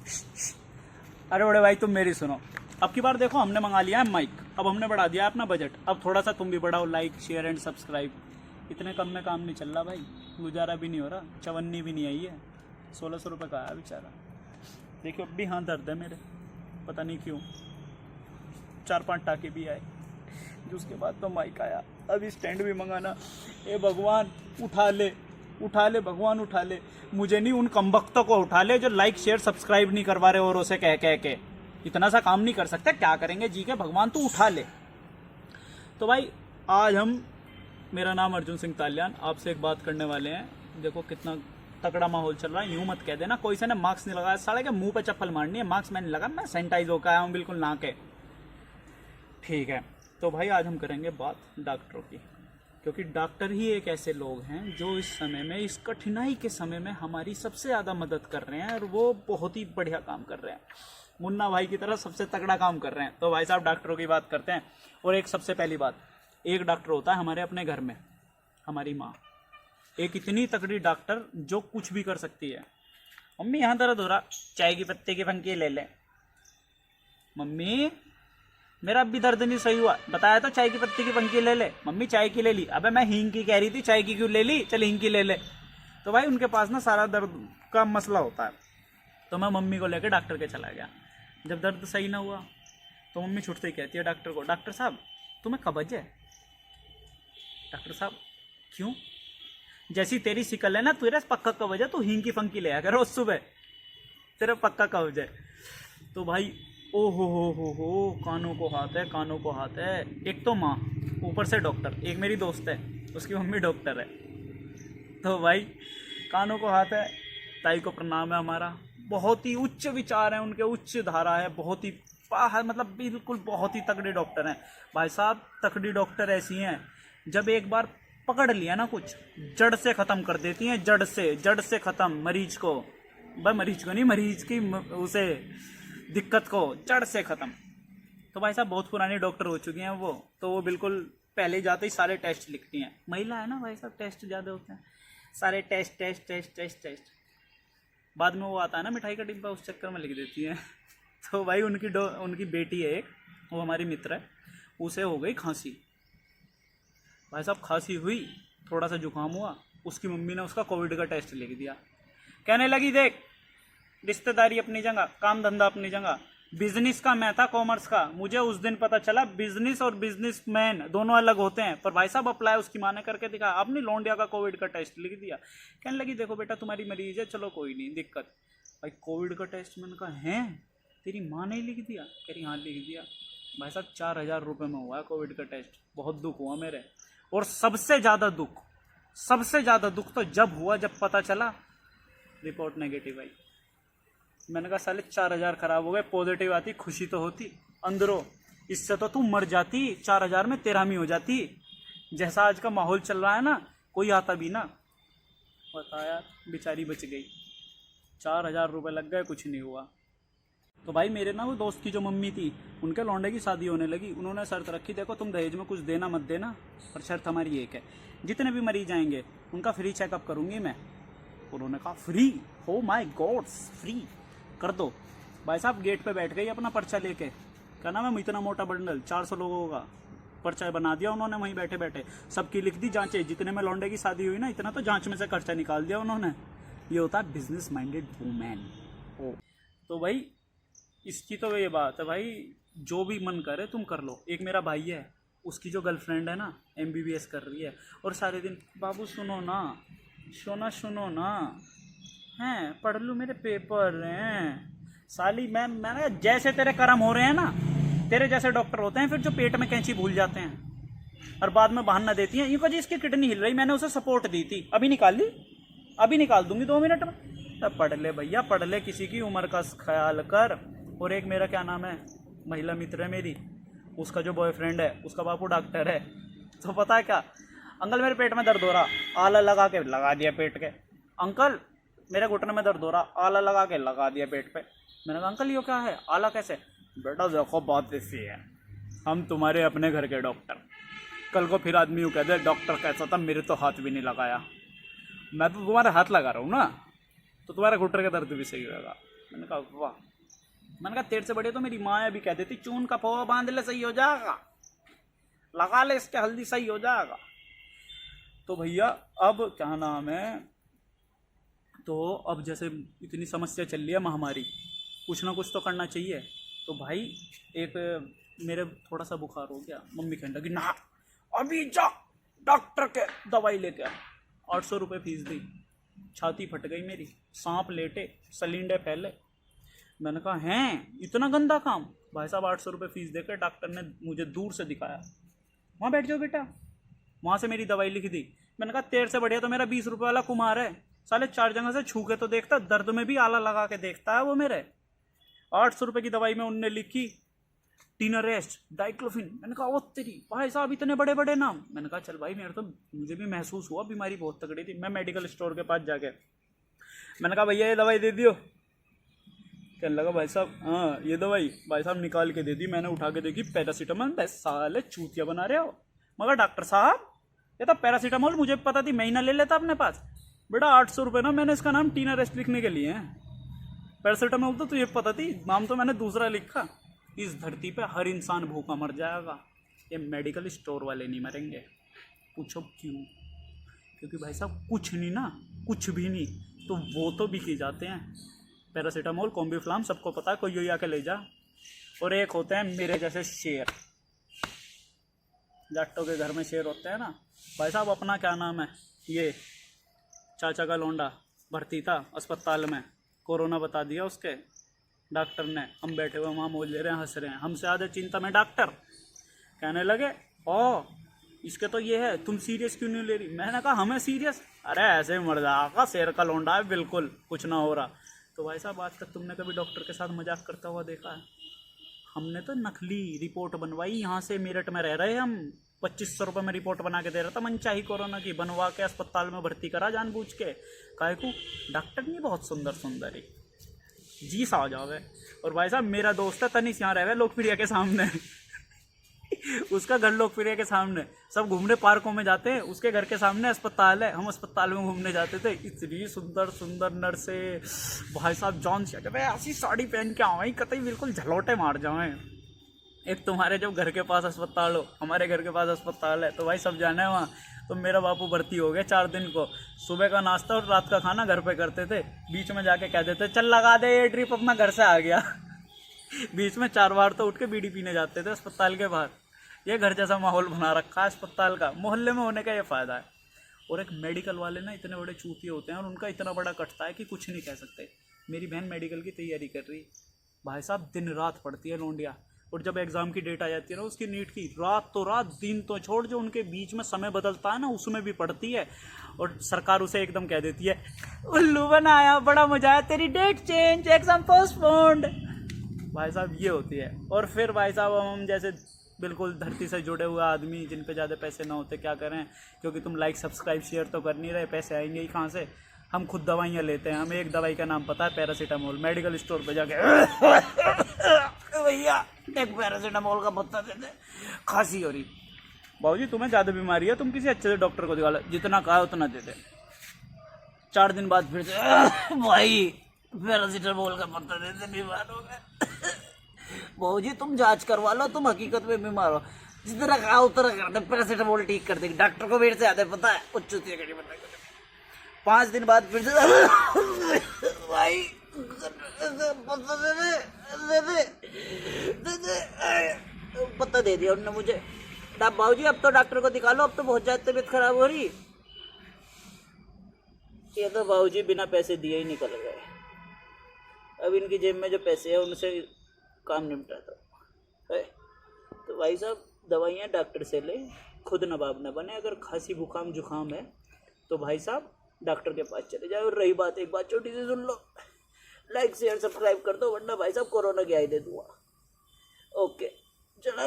अरे बड़े भाई तुम मेरी सुनो, अब की बार देखो हमने मंगा लिया है माइक, अब हमने बढ़ा दिया है अपना बजट, अब थोड़ा सा तुम भी बढ़ाओ, लाइक शेयर एंड सब्सक्राइब। इतने कम में काम नहीं चल रहा भाई, गुजारा भी नहीं हो रहा, चवन्नी भी नहीं आई है, 1600 रुपये का आया बेचारा। देखो अब भी हाथ दर्द है मेरे, पता नहीं क्यों। 4-5 टाके भी आए, जो उसके बाद तो माइक आया, अभी स्टैंड भी मंगाना। ए भगवान उठा ले, उठा ले भगवान उठा ले, मुझे नहीं उन कमबख्तों को उठा ले जो लाइक शेयर सब्सक्राइब नहीं करवा रहे और उसे कह कह के। इतना सा काम नहीं कर सकते, क्या करेंगे जी के, भगवान तू उठा ले। तो भाई आज हम, मेरा नाम अर्जुन सिंह तालियान, आपसे एक बात करने वाले हैं। देखो कितना तगड़ा माहौल चल रहा है, यूं मत कह देना कोई से ने मास्क नहीं लगाया, साले के मुंह पे चप्पल मारनी है। मास्क मैंने लगा, मैं सैनिटाइज होकर आया हूँ बिल्कुल ना के, ठीक है। तो भाई आज हम करेंगे बात डॉक्टरों की, क्योंकि डॉक्टर ही एक ऐसे लोग हैं जो इस समय में, इस कठिनाई के समय में हमारी सबसे ज़्यादा मदद कर रहे हैं, और वो बहुत ही बढ़िया काम कर रहे हैं, मुन्ना भाई की तरह सबसे तगड़ा काम कर रहे हैं। तो भाई साहब डॉक्टरों की बात करते हैं। और एक सबसे पहली बात, एक डॉक्टर होता है हमारे अपने घर में, हमारी माँ, एक इतनी तगड़ी डॉक्टर जो कुछ भी कर सकती है। मम्मी यहाँ दर्द हो रहा, चाय की पत्ते की फंकी ले ले। मम्मी मेरा अब भी दर्द नहीं सही हुआ, बताया तो चाय की पत्ती की फंकी ले ले। मम्मी चाय की ले ली, अबे मैं हींग की कह रही थी, चाय की क्यों ले ली, चल हींग की ले ले। तो भाई उनके पास ना सारा दर्द का मसला होता है। तो मैं मम्मी को लेकर डॉक्टर के चला गया। जब दर्द सही ना हुआ तो मम्मी छुटते ही कहती है डॉक्टर को, डॉक्टर साहब तुम्हें कब्ज है। डॉक्टर साहब क्यों? जैसी तेरी शिकल है ना, तेरा पक्का कब्ज है, तू हींग की फंकी ले आया रोज सुबह, तेरा पक्का कब्ज है। तो भाई ओ हो, कानों को हाथ है, कानों को हाथ है। एक तो माँ, ऊपर से डॉक्टर, एक मेरी दोस्त है उसकी मम्मी डॉक्टर है। तो भाई कानों को हाथ है, ताई को प्रणाम है हमारा। बहुत ही उच्च विचार है उनके, उच्च धारा है, बहुत ही मतलब बिल्कुल बहुत ही तगड़े डॉक्टर हैं भाई साहब। तगड़ी डॉक्टर ऐसी हैं, जब एक बार पकड़ लिया ना कुछ, जड़ से ख़त्म कर देती हैं, जड़ से ख़त्म मरीज को, भाई मरीज को नहीं, मरीज की उसे दिक्कत को जड़ से ख़त्म। तो भाई साहब बहुत पुरानी डॉक्टर हो चुकी हैं वो, तो वो बिल्कुल पहले जाते ही सारे टेस्ट लिखती हैं। महिला है ना भाई साहब, टेस्ट ज़्यादा होते हैं, सारे टेस्ट। बाद में वो आता है ना मिठाई का डिब्बा, उस चक्कर में लिख देती हैं। तो भाई उनकी बेटी है एक, वो हमारी मित्र है, उसे हो गई खांसी। भाई साहब खांसी हुई, थोड़ा सा जुकाम हुआ, उसकी मम्मी ने उसका कोविड का टेस्ट लिख दिया। कहने लगी देख, रिश्तेदारी अपनी जगह, काम धंधा अपनी जगह, बिजनेस का मैं था कॉमर्स का, मुझे उस दिन पता चला बिजनेस और बिजनेसमैन दोनों अलग होते हैं। पर भाई साहब अप्लाई उसकी माँ ने करके दिखा, अपनी लौंडिया का कोविड का टेस्ट लिख दिया। कहने लगी देखो बेटा तुम्हारी मरीज है, चलो कोई नहीं दिक्कत। भाई कोविड का टेस्ट मैंने कहा है तेरी माँ ने लिख दिया? कह रही हाँ लिख दिया। भाई साहब 4000 रुपये में हुआ है कोविड का टेस्ट। बहुत दुख हुआ मेरे, और सबसे ज़्यादा दुख तो जब हुआ जब पता चला रिपोर्ट नेगेटिव आई। मैंने कहा साले 4000 खराब हो गए, पॉजिटिव आती खुशी तो होती अंदरों, इससे तो तू मर जाती, 4000 में तेरा ही हो जाती। जैसा आज का माहौल चल रहा है ना, कोई आता भी ना। बताया बेचारी बच गई, 4000 रुपये लग गए, कुछ नहीं हुआ। तो भाई मेरे ना वो दोस्त की जो मम्मी थी, उनके लौंडे की शादी होने लगी। उन्होंने शर्त रखी, देखो तुम दहेज में कुछ देना मत देना, पर शर्त हमारी एक है, जितने भी मरीज आएंगे उनका फ्री चेकअप करूँगी मैं। उन्होंने कहा फ्री? हो माय गॉड्स, फ्री कर दो। भाई साहब गेट पे बैठ गई अपना पर्चा लेके, क्या नाम है, इतना मोटा बंडल, 400 लोगों का पर्चा बना दिया उन्होंने वहीं बैठे बैठे, सबकी लिख दी जांचें। जितने में लौंडे की शादी हुई ना, इतना तो जांच में से खर्चा निकाल दिया उन्होंने। ये होता है बिजनेस माइंडेड वूमेन। तो भाई इसकी तो ये बात है भाई, जो भी मन करे तुम कर लो। एक मेरा भाई है, उसकी जो गर्लफ्रेंड है ना MBBS कर रही है, और सारे दिन बाबू सुनो ना, सुनो ना, हैं पढ़ लूँ मेरे पेपर हैं। साली मैंने जैसे तेरे कर्म हो रहे हैं ना, तेरे जैसे डॉक्टर होते हैं फिर जो पेट में कैंची भूल जाते हैं और बाद में बहाना देती हैं, यूँ जी इसकी किडनी हिल रही, मैंने उसे सपोर्ट दी थी, अभी निकाल ली, अभी निकाल दूंगी 2 मिनट में। तब पढ़ ले भैया पढ़ ले, किसी की उम्र का ख्याल कर। और एक मेरा क्या नाम है, महिला मित्र है मेरी, उसका जो बॉयफ्रेंड है उसका बापू डॉक्टर है। तो पता है क्या, अंकल मेरे पेट में दर्द हो रहा, आला लगा के लगा दिया पेट के। अंकल मेरे घुटने में दर्द हो रहा, आला लगा के लगा दिया पेट पे। मैंने कहा अंकल ये क्या है, आला कैसे? बेटा देखो बात ऐसी है, हम तुम्हारे अपने घर के डॉक्टर, कल को फिर आदमी कह दे डॉक्टर कैसा था, मेरे तो हाथ भी नहीं लगाया। मैं तो तुम्हारे हाथ लगा रहा हूँ ना, तो तुम्हारे घुटने का दर्द भी सही होगा। मैंने कहा वाह। मैंने कहा तेरे से बड़े तो मेरी माँ अभी कह देती चून का पोहा बांध ले सही हो जाएगा, लगा ले इसके हल्दी सही हो जाएगा। तो भैया अब क्या नाम है, तो अब जैसे इतनी समस्या चल रही है महामारी, कुछ ना कुछ तो करना चाहिए। तो भाई एक मेरे थोड़ा सा बुखार हो गया, मम्मी कहने लगी ना अभी जा डॉक्टर के दवाई लेके आ। 800 रुपये फीस दी, छाती फट गई मेरी, सांप लेटे, सलिंडे फैले। मैंने कहा हैं इतना गंदा काम। भाई साहब 800 रुपये फीस देकर डॉक्टर ने मुझे दूर से दिखाया, वहाँ बैठ जाओ बेटा, वहाँ से मेरी दवाई लिख दी। मैंने कहा तेरे से बढ़िया तो मेरा 20 रुपये वाला कुमार है, साले 4 जगह से छू के तो देखता, दर्द में भी आला लगा के देखता है वो मेरे। 800 रुपये की दवाई में उनने लिखी टीनरेस्ट, डाइक्लोफिन। मैंने कहा ओ तेरी, भाई साहब इतने बड़े बड़े नाम। मैंने कहा चल भाई मेरे तो मुझे भी महसूस हुआ बीमारी बहुत तगड़ी थी। मैं मेडिकल स्टोर के पास जाके मैंने कहा भैया ये दवाई दे दियो। कहने लगा भाई साहब हाँ ये दवाई। भाई साहब निकाल के दे दी, मैंने उठा के देखी पैरासीटामोल। साले चूतिया बना रहे हो। मगर डॉक्टर साहब ये तो पैरासीटामोल मुझे पता थी, मैं ही ना ले लेता अपने पास। बेटा 800 रुपये ना मैंने इसका नाम टीनरेस्ट लिखने के लिए हैं, पैरासीटामोल तो तुझे पता थी, नाम तो मैंने दूसरा लिखा। इस धरती पे हर इंसान भूखा मर जाएगा, ये मेडिकल स्टोर वाले नहीं मरेंगे। पूछो क्यों? क्योंकि भाई साहब कुछ नहीं ना, कुछ भी नहीं तो वो तो बिकी जाते हैं। पैरासीटामोल, कॉम्बीफ्लाम सबको पता है, कोई यो आके ले जा। और एक होते हैं मेरे जैसे शेर, जाटों के घर में शेर होते हैं ना। भाई साहब अपना क्या नाम है, ये चाचा का लौंडा भर्ती था अस्पताल में, कोरोना बता दिया उसके डॉक्टर ने। हम बैठे हुए वहाँ मौज ले रहे हैं, हंस रहे हैं, हमसे आधे चिंता में डॉक्टर। कहने लगे ओ इसके तो ये है, तुम सीरियस क्यों नहीं ले रही? मैंने कहा हमें सीरियस, अरे ऐसे मर जाएगा, शेर का लौंडा है, बिल्कुल कुछ ना हो रहा। तो भाई साहब आज तक तुमने कभी डॉक्टर के साथ मजाक करता हुआ देखा है? हमने तो नकली रिपोर्ट बनवाई, यहाँ से मेरठ में रह रहे हम, 2500 रुपये में रिपोर्ट बना के दे रहा था मनचाही कोरोना की, बनवा के अस्पताल में भर्ती करा जानबूझ के। काहे को? डॉक्टर नहीं बहुत सुंदर सुंदर है जी सा आ जावे। और भाई साहब मेरा दोस्त है तनिष, यहाँ रह लोकप्रिया के सामने उसका घर लोकप्रिया के सामने, सब घूमने पार्कों में जाते हैं, उसके घर के सामने अस्पताल है, हम अस्पताल में घूमने जाते थे। इतनी सुंदर सुंदर नर्से, भाई साहब जॉन सीना ऐसी साड़ी पहन के आवे कतई बिल्कुल झलोटे मार जाए। एक तुम्हारे जो घर के पास अस्पताल हो, हमारे घर के पास अस्पताल है, तो भाई सब जाना है वहाँ। तो मेरा बापू भर्ती हो गया 4 दिन को, सुबह का नाश्ता और रात का खाना घर पे करते थे, बीच में जाके कह देते चल लगा दे ये ड्रिप, अपना घर से आ गया बीच में 4 बार तो उठ के बीड़ी पीने जाते थे अस्पताल के बाहर। ये घर जैसा माहौल बना रखा है अस्पताल का, मोहल्ले में होने का ये फ़ायदा है। और एक मेडिकल वाले ना इतने बड़े चूतिए होते हैं और उनका इतना बड़ा कटता है कि कुछ नहीं कह सकते। मेरी बहन मेडिकल की तैयारी कर रही, भाई साहब दिन रात पढ़ती है लोंडिया, और जब एग्ज़ाम की डेट आ जाती है ना उसकी नीट की, रात तो रात दिन तो छोड़, जो उनके बीच में समय बदलता है ना उसमें भी पढ़ती है। और सरकार उसे एकदम कह देती है उल्लू बनाया, बड़ा मजा आया, तेरी डेट चेंज, एग्जाम पोस्टपोन्ड। भाई साहब ये होती है। और फिर भाई साहब हम जैसे बिल्कुल धरती से जुड़े हुए आदमी जिन पे ज़्यादा पैसे ना होते क्या करें, क्योंकि तुम लाइक सब्सक्राइब शेयर तो कर नहीं रहे, पैसे आएंगे ही कहाँ से? हम खुद दवाइयाँ लेते हैं, हमें एक दवाई का नाम पता है पैरासीटामोल, मेडिकल स्टोर पे जाके भैया एक पैरासीटामोल का पत्ता दे दे, खांसी हो रही। बाबूजी तुम्हें ज़्यादा बीमारी है, तुम किसी अच्छे से डॉक्टर को दिखा लो, जितना कहा उतना दे दे। 4 दिन बाद फिर से भाई पैरासीटामोल का पत्ता दे दे, बीमार हो गए। बाबूजी तुम जांच करवा लो, तुम हकीकत में बीमार हो, जितना कहा उतना कर दे, पैरासीटामोल ठीक कर देगी। डॉक्टर को मेरे से ज़्यादा पता है, कुछ चूतिया का नहीं पता। 5 दिन बाद फिर से भाई पत्ता दे दे दे दे दे, पत्ता दे दिया उन्होंने मुझे। बाबूजी अब तो डॉक्टर को दिखा लो, अब तो बहुत ज़्यादा तबीयत खराब हो रही। ये तो बाबूजी बिना पैसे दिए ही निकल गए। अब इनकी जेब में जो पैसे हैं उनसे काम निपटाता है। तो भाई साहब दवाइयाँ डॉक्टर से ले, खुद नवाब न बने। अगर खांसी बुखाम जुखाम है तो भाई साहब डॉक्टर के पास चले जाओ। और रही बात, एक बात छोटी सी सुन लो, लाइक शेयर सब्सक्राइब कर दो, वरना भाई साहब कोरोना की आई दे दूँगा। ओके चलो